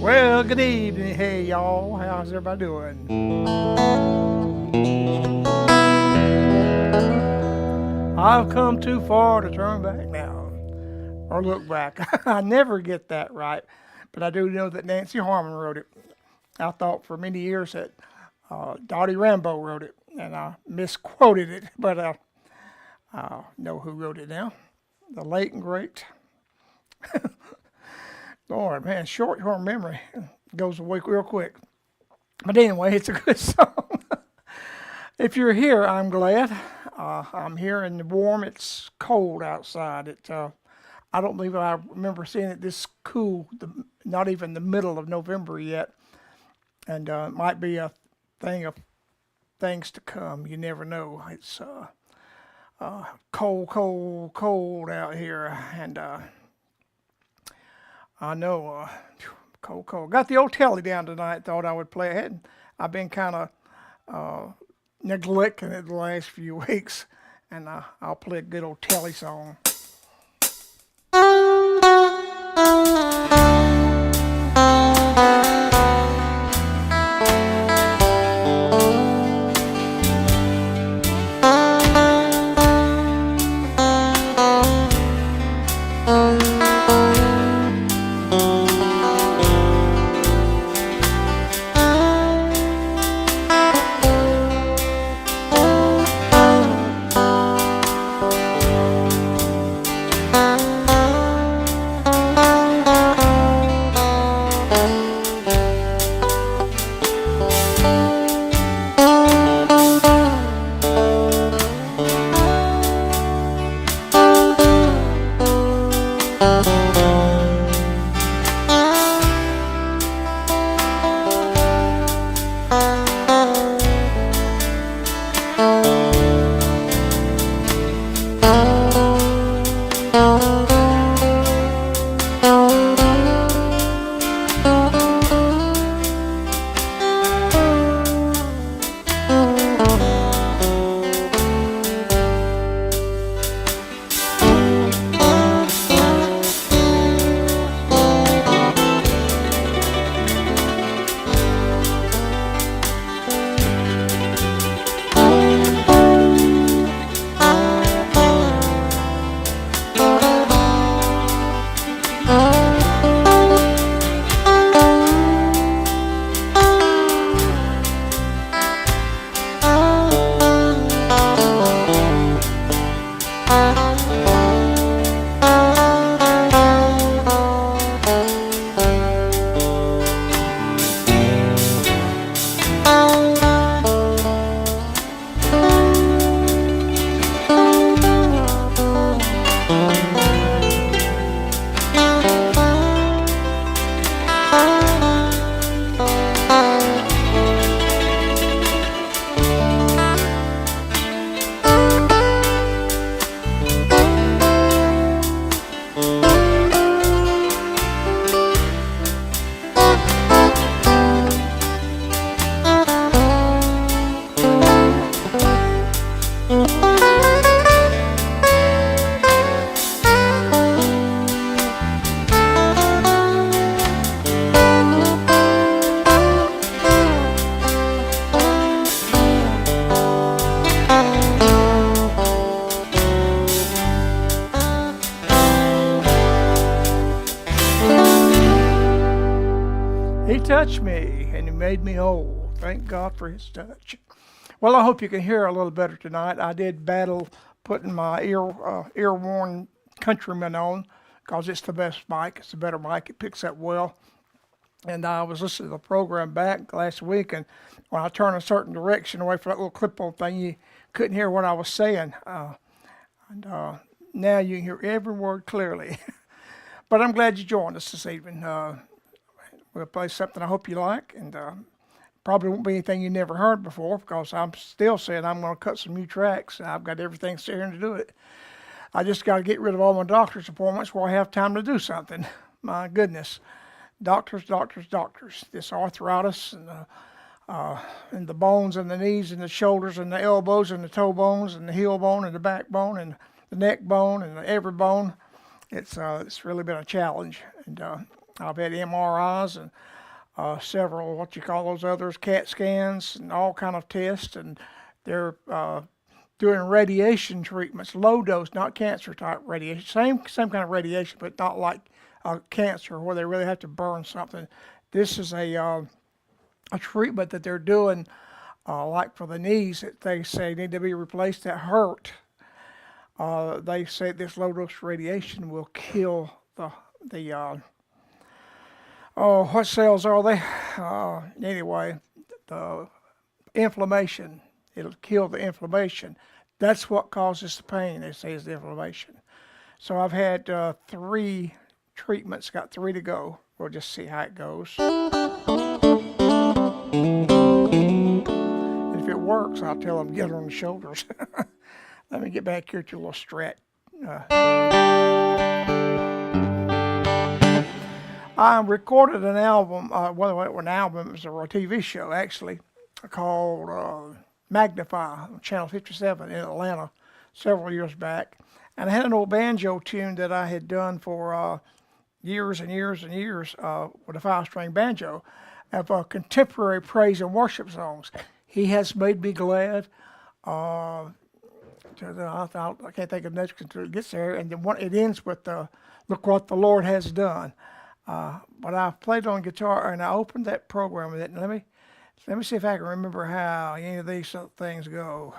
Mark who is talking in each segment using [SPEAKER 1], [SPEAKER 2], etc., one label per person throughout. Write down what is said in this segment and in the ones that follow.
[SPEAKER 1] Well, good evening. Hey, y'all. How's everybody doing? I've come too far to turn back now or look back. I never get that right, but I do know that Nancy Harmon wrote it. I thought for many years that Dottie Rambo wrote it, and I misquoted it, but I know who wrote it now. The late and great. Lord, man, short-term memory goes away real quick. But anyway, it's a good song. If you're here, I'm glad. I'm here in the warm. It's cold outside. I don't believe I remember seeing it this cool, not even the middle of November yet. And it might be a thing of things to come. You never know. It's cold, cold, cold out here. And I know, cold, cold. Got the old telly down tonight. Thought I would play it. I've been kind of neglecting it the last few weeks, and I'll play a good old telly song. touched me and he made me whole. Thank God for his touch. Well, I hope you can hear a little better tonight. I did battle putting my ear-worn Countryman on because it's the best mic. It's a better mic. It picks up well. And I was listening to the program back last week, and when I turned a certain direction away from that little clip-on thing, you couldn't hear what I was saying. Now you can hear every word clearly. But I'm glad you joined us this evening. We'll play something I hope you like, and probably won't be anything you never heard before because I'm still saying I'm going to cut some new tracks. I've got everything set to do it. I just got to get rid of all my doctor's appointments where I have time to do something. My goodness. Doctors. This arthritis and the bones and the knees and the shoulders and the elbows and the toe bones and the heel bone and the backbone and the neck bone and every bone. It's really been a challenge. And I've had MRIs and several, what you call those others, CAT scans and all kind of tests. And they're doing radiation treatments, low dose, not cancer type radiation. Same kind of radiation, but not like cancer where they really have to burn something. This is a treatment that they're doing, like for the knees that they say need to be replaced that hurt. They say this low dose radiation will kill the what cells are they? Anyway, the inflammation. It'll kill the inflammation. That's what causes the pain, they say, is the inflammation. So I've had 3 treatments, got 3 to go. We'll just see how it goes. And if it works, I'll tell them get her on the shoulders. Let me get back here to a little strat. I recorded an album, well, it was an album, it was a TV show actually, called Magnify on Channel 57 in Atlanta several years back. And I had an old banjo tune that I had done for years and years and years with a 5-string banjo of contemporary praise and worship songs. He has made me glad. I can't think of next until it gets there. And then it ends with look what the Lord has done. But I played on guitar and I opened that program with it. And let me see if I can remember how any of these things go.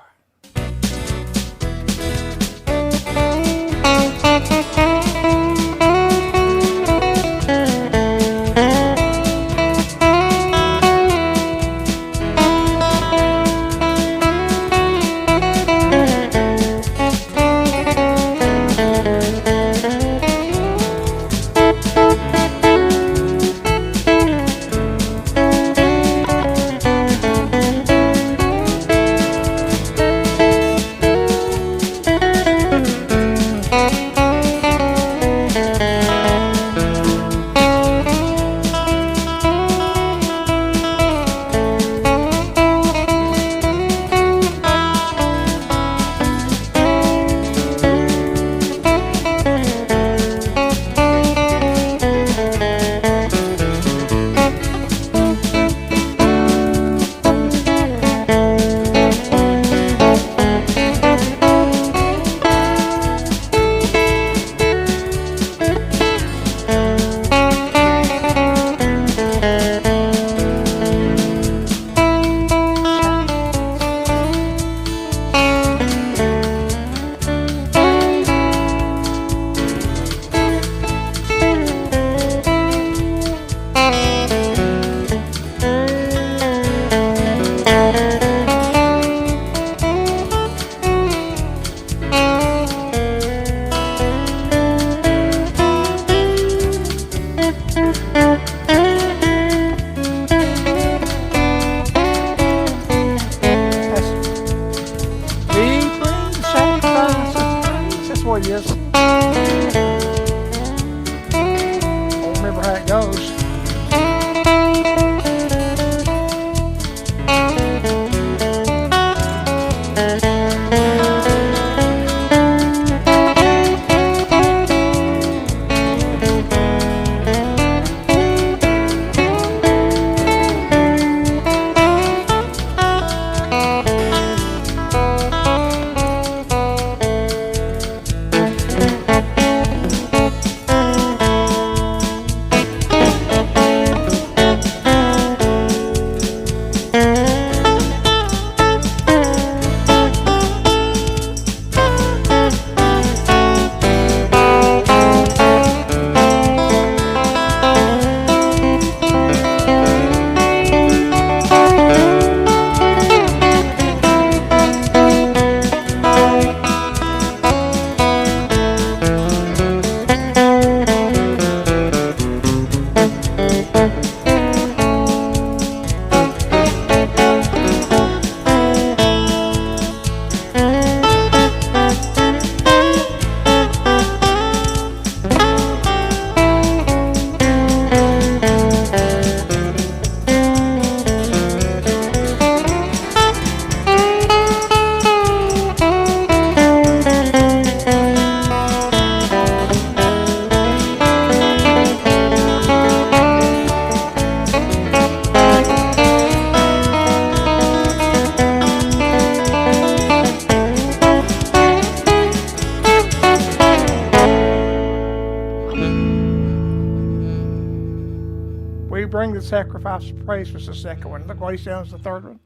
[SPEAKER 1] We bring the sacrifice of praise was the second one. Look what he sounds the third one.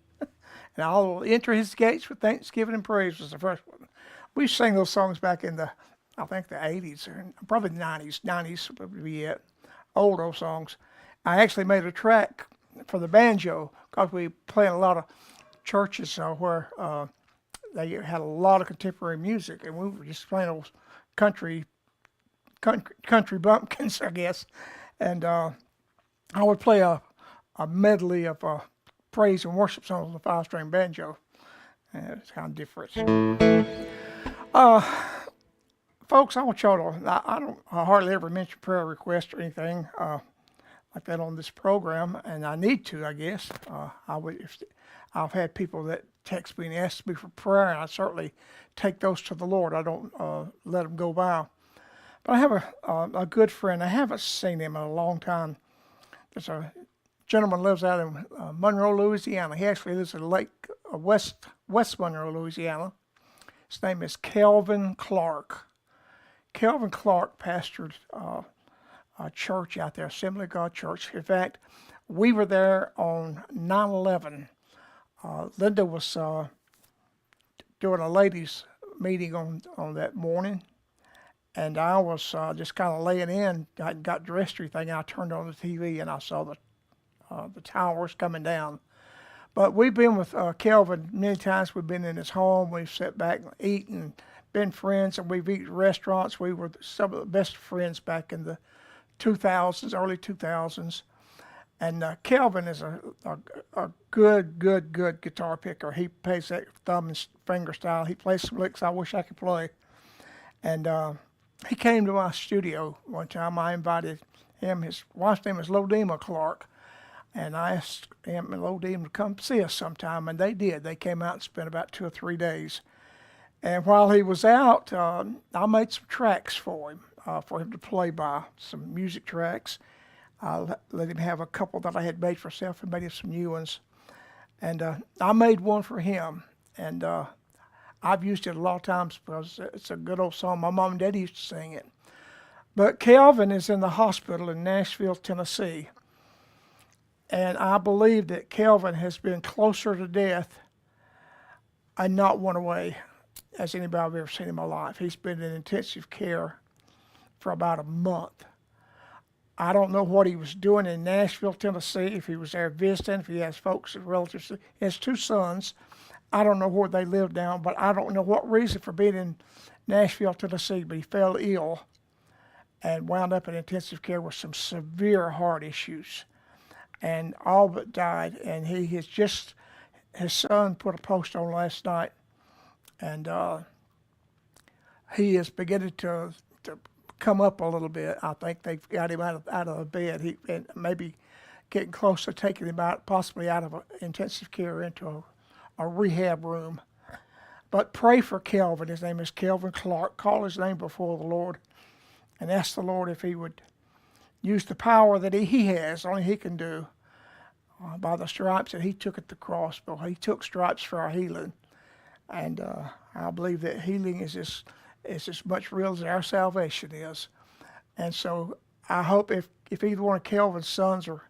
[SPEAKER 1] And I will enter his gates with thanksgiving and praise was the first one. We sang those songs back in I think the 80s, or probably the 90s. 90s would be it. Old songs. I actually made a track for the banjo because we play in a lot of churches where they had a lot of contemporary music, and we were just playing those country bumpkins, I guess. And I would play a medley of praise and worship songs on the five-string banjo. It's kind of different. Folks, I want y'all to, I don't hardly ever mention prayer requests or anything like that on this program, and I need to, I guess. I've had people that text me and ask me for prayer, and I certainly take those to the Lord. I don't let them go by. But I have a good friend. I haven't seen him in a long time. There's a gentleman lives out in Monroe, Louisiana. He actually lives in West Monroe, Louisiana. His name is Kelvin Clark. Kelvin Clark pastored a church out there, Assembly of God Church. In fact, we were there on 9/11. Linda was doing a ladies' meeting on that morning, and I was just kind of laying in. I got dressed or anything, and I turned on the TV, and I saw the towers coming down. But we've been with Kelvin many times. We've been in his home. We've sat back and eaten, been friends, and we've eaten at restaurants. We were some of the best friends back in the 2000s, early 2000s. And Kelvin is a good guitar picker. He plays that thumb and finger style. He plays some licks I wish I could play. And he came to my studio one time. I invited him. His wife's name is Lodema Clark. And I asked him and Lodema to come see us sometime, and they did. They came out and spent about 2 or 3 days. And while he was out, I made some tracks for him to play by, some music tracks. I let him have a couple that I had made for himself and made him some new ones. And I made one for him. And I've used it a lot of times because it's a good old song. My mom and daddy used to sing it. But Kelvin is in the hospital in Nashville, Tennessee. And I believe that Kelvin has been closer to death and not one away as anybody I've ever seen in my life. He's been in intensive care for about a month. I don't know what he was doing in Nashville, Tennessee, if he was there visiting, if he has folks and relatives. He has 2 sons. I don't know where they live now, but I don't know what reason for being in Nashville, Tennessee, but he fell ill and wound up in intensive care with some severe heart issues and all but died. And his son put a post on last night, and he is beginning to come up a little bit. I think they've got him out of the bed. He and maybe getting close to taking him out, possibly out of intensive care into a rehab room. But pray for Kelvin. His name is Kelvin Clark. Call his name before the Lord and ask the Lord if he would use the power that he has, only he can do, by the stripes that he took at the cross. But he took stripes for our healing. And I believe that healing is as much real as our salvation is. And so I hope if either one of Kelvin's sons or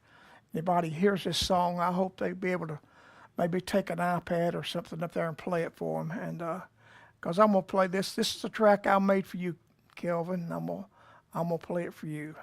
[SPEAKER 1] anybody hears this song, I hope they'll be able to maybe take an iPad or something up there and play it for them. And because I'm going to play this. This is a track I made for you, Kelvin, and I'm gonna play it for you.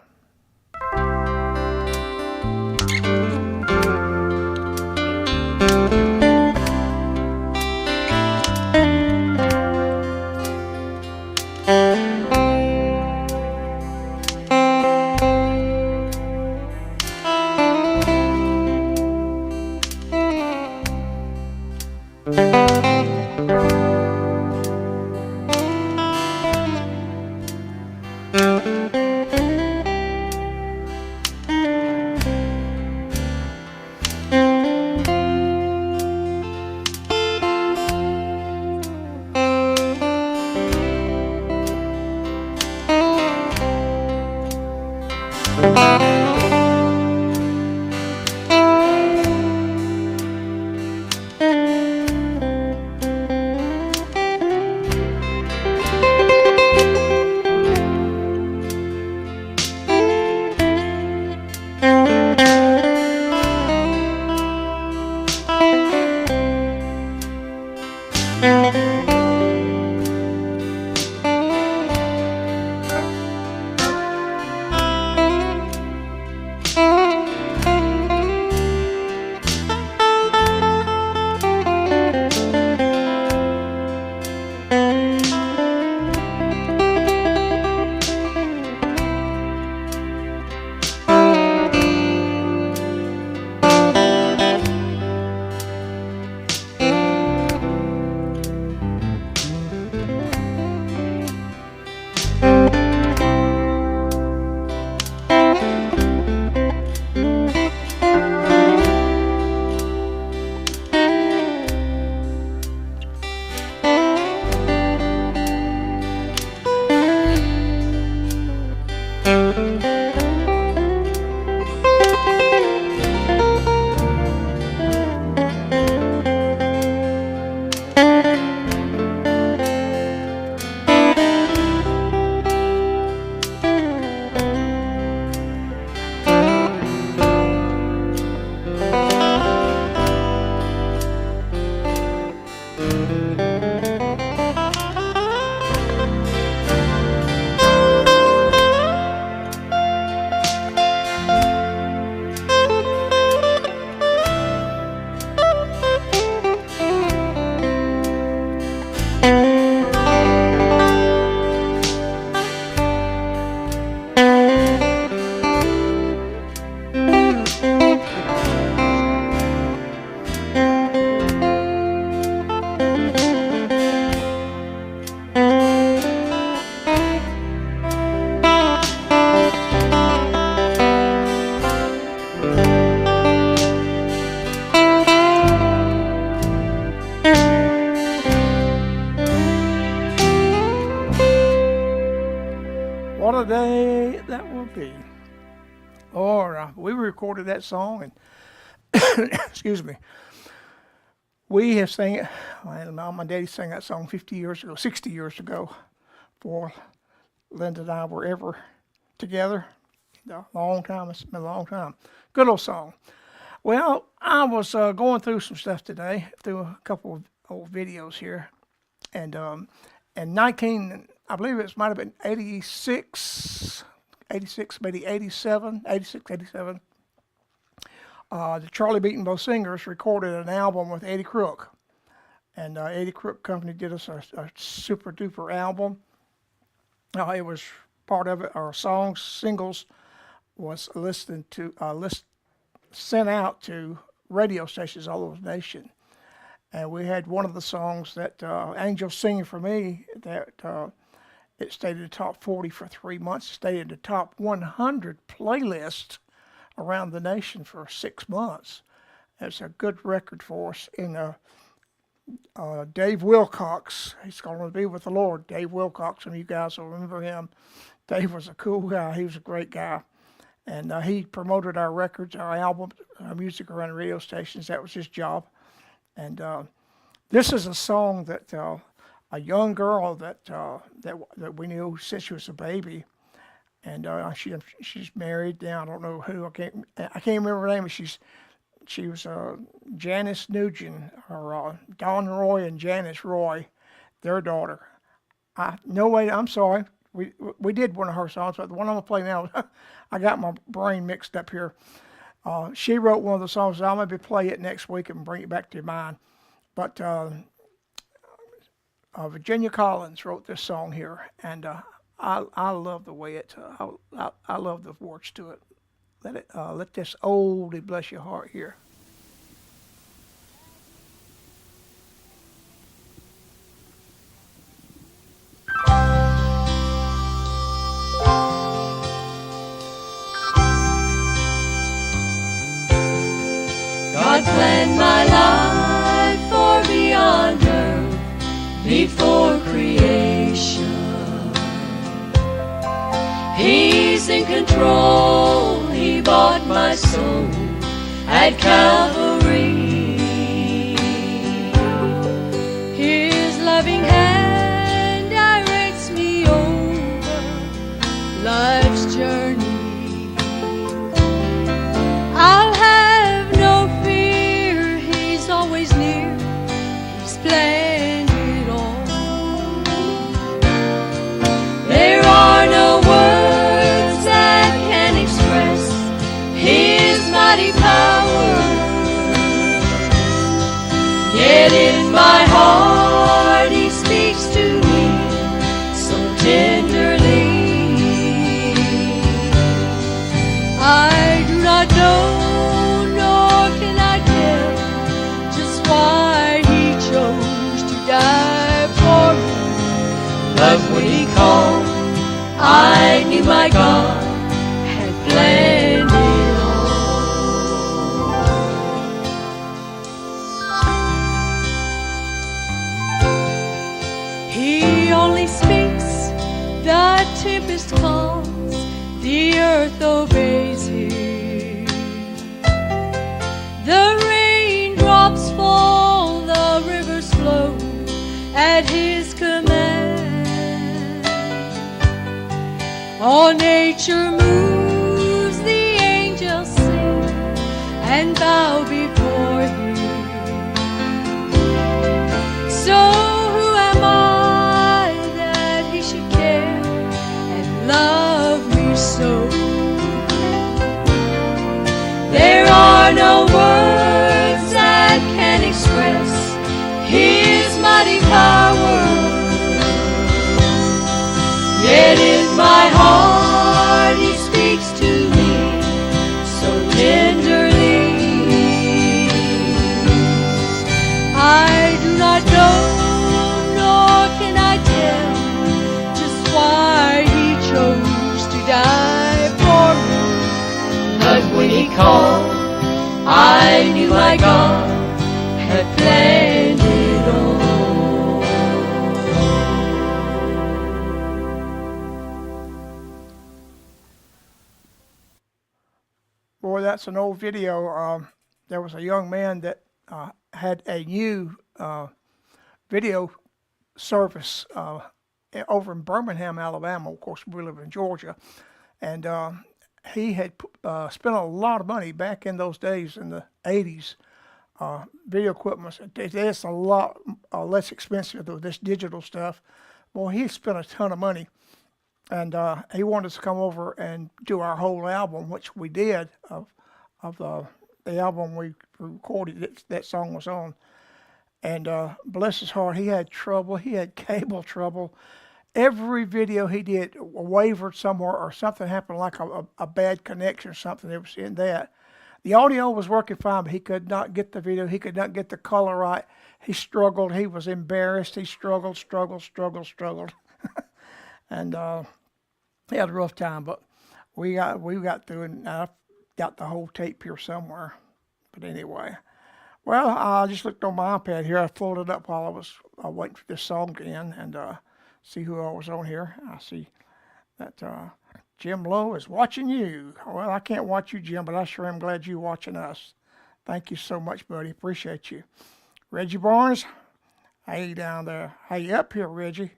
[SPEAKER 1] What a day that will be. Or we recorded that song, and excuse me, we have sang it. Well, my daddy sang that song 50 years ago, 60 years ago, before Linda and I were ever together. A long time. It's been a long time. Good old song. Well, I was going through some stuff today, through a couple of old videos here, and I believe it might have been 86, maybe 87, 86, 87. The Charlie Beatenbo Singers recorded an album with Eddie Crook. And Eddie Crook Company did us a super duper album. It was part of it, our songs, singles, was sent out to radio stations all over the nation. And we had one of the songs that Angel Singing for Me, that it stayed in the top 40 for 3 months. It stayed in the top 100 playlist around the nation for 6 months. It's a good record for us. And Dave Wilcox, he's going to be with the Lord. Dave Wilcox, and you guys will remember him. Dave was a cool guy. He was a great guy. And he promoted our records, our albums, our music around the radio stations. That was his job. And this is a song that a young girl that we knew since she was a baby, and she's married now. I don't know who. I can't remember her name. But she was Janice Nugent, or Don Roy and Janice Roy, their daughter. I'm sorry. We did one of her songs, but the one I'm gonna play now, I got my brain mixed up here. She wrote one of the songs. I'll maybe play it next week and bring it back to your mind. But Virginia Collins wrote this song here, and I love the way it. I love the words to it. Let this oldie bless your heart here.
[SPEAKER 2] God planned my life for beyond earth before creation. He's in control. He bought my soul at Calvary. His loving hand directs me over life's journey. I'll have no fear. He's always near. He's planned it all. There are no words that can express His mighty power. Yet in my heart He speaks to me so tenderly. I do not know, nor can I tell just why He chose to die for me. But when He called, I knew my God had planned it all. He only speaks, the tempest calms, the earth obeys Him. The raindrops fall, the rivers flow at His command. All nature moves, the angels sing and bow before Him. So who am I that He should care and love me so? There are no words that can express His mighty power. Yet in my heart He when he called, I knew my God had planned it all.
[SPEAKER 1] Boy, that's an old video. There was a young man that had a new video service over in Birmingham, Alabama. Of course, we live in Georgia. And he had spent a lot of money back in those days in the 80s. Video equipment, it's a lot less expensive than this digital stuff. Boy, he spent a ton of money. And he wanted us to come over and do our whole album, which we did, of the album we recorded that song was on. And bless his heart, he had trouble. He had cable trouble. Every video he did wavered somewhere or something happened, like a bad connection or something. It was in that. The audio was working fine, but he could not get the video. He could not get the color right. He struggled. He was embarrassed. He struggled. And he had a rough time, but we got through, and I got the whole tape here somewhere. But anyway, well, I just looked on my iPad here. I pulled it up while I was waiting for this song to end and see who all was on here. I see that Jim Lowe is watching you. Well, I can't watch you, Jim, but I sure am glad you're watching us. Thank you so much, buddy. Appreciate you. Reggie Barnes, hey down there. Hey, up here, Reggie.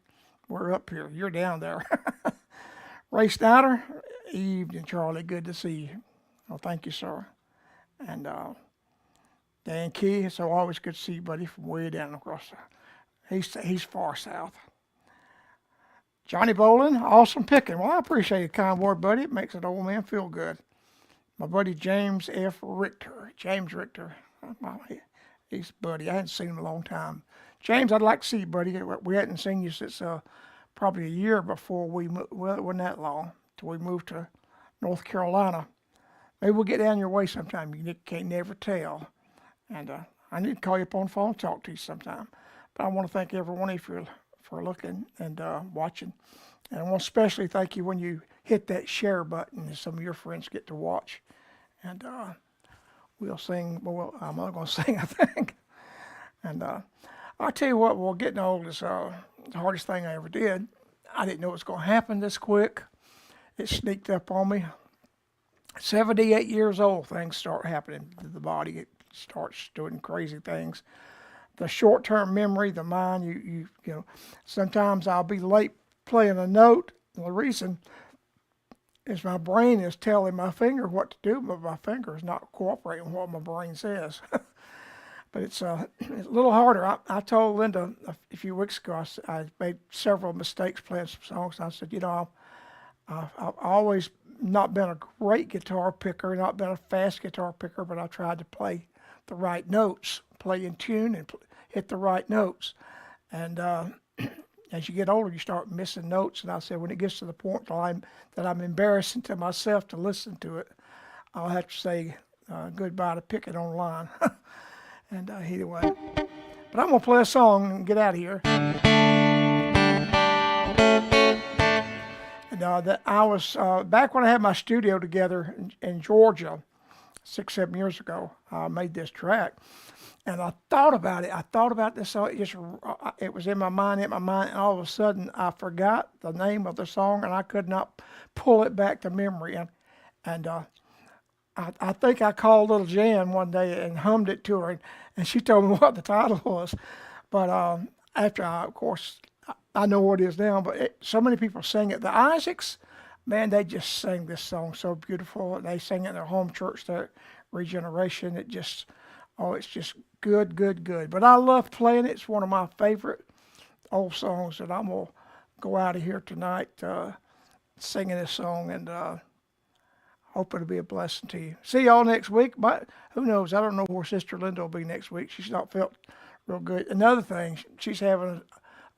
[SPEAKER 1] We're up here. You're down there. Ray Snyder, evening, Charlie. Good to see you. Well, thank you, sir. And Dan Key, it's always good to see you, buddy, from way down across there. He's far south. Johnny Bolin, awesome picking. Well, I appreciate a kind word, buddy. It makes an old man feel good. My buddy James F. Richter. James Richter. He's a buddy. I hadn't seen him in a long time. James, I'd like to see you, buddy. We hadn't seen you since probably a year before well, it wasn't that long, till we moved to North Carolina. Maybe we'll get down your way sometime. You can't never tell. And I need to call you up on the phone and talk to you sometime. But I want to thank every one of you for looking and watching. And I want to especially thank you when you hit that share button and some of your friends get to watch. And we'll sing. Well, I'm not going to sing, I think. And I'll tell you what, well, getting old is the hardest thing I ever did. I didn't know it was going to happen this quick. It sneaked up on me. 78 years old, things start happening to the body. It starts doing crazy things. The short-term memory, the mind, you know, sometimes I'll be late playing a note. And the reason is my brain is telling my finger what to do, but my finger is not cooperating with what my brain says. But it's a little harder. I told Linda a few weeks ago, I made several mistakes playing some songs. I said, you know, I've always not been a great guitar picker, not been a fast guitar picker, but I tried to play the right notes, play in tune and hit the right notes. And as you get older, you start missing notes. And I said, when it gets to the point that I'm embarrassing to myself to listen to it, I'll have to say goodbye to picking online. And anyway, but I'm going to play a song and get out of here. And that I was, back when I had my studio together in Georgia, 6-7 years ago, I made this track. And I thought about it. I thought about this song. It was in my mind, and all of a sudden I forgot the name of the song, and I could not pull it back to memory. And I think I called little Jan one day and hummed it to her, and she told me what the title was. But after of course, I know what it is now, but so many people sing it. The Isaacs, man, they just sing this song so beautiful. They sing it in their home church, their Regeneration. It's just good. But I love playing it. It's one of my favorite old songs, and I'm going to go out of here tonight singing this song, and hope it'll be a blessing to you. See y'all next week. But who knows? I don't know where Sister Linda will be next week. She's not felt real good. Another thing, she's having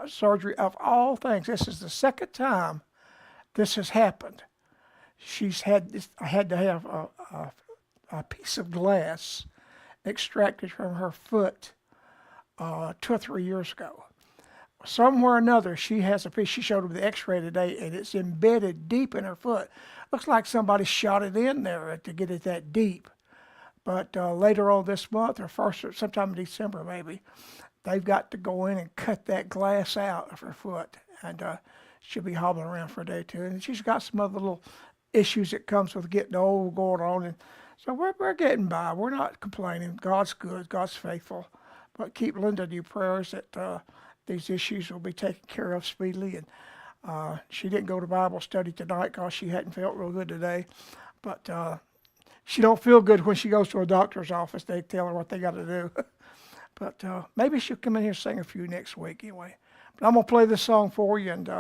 [SPEAKER 1] a surgery of all things. This is the second time this has happened. She's had to have a piece of glass extracted from her foot 2 or 3 years ago. Somewhere or another, she has a piece. She showed me the x-ray today, and it's embedded deep in her foot. looks like somebody shot it in there to get it that deep. But later on this month, or first, or sometime in December maybe, they've got to go in and cut that glass out of her foot, and she'll be hobbling around for a day or two. And she's got some other little issues that comes with getting old going on, and so we're getting by. We're not complaining. God's good. God's faithful. But keep Linda in your prayers that these issues will be taken care of speedily. And she didn't go to Bible study tonight because she hadn't felt real good today. But she don't feel good when she goes to a doctor's office. They tell her what they got to do. But maybe she'll come in here and sing a few next week anyway. But I'm going to play this song for you and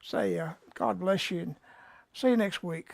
[SPEAKER 1] say God bless you and see you next week.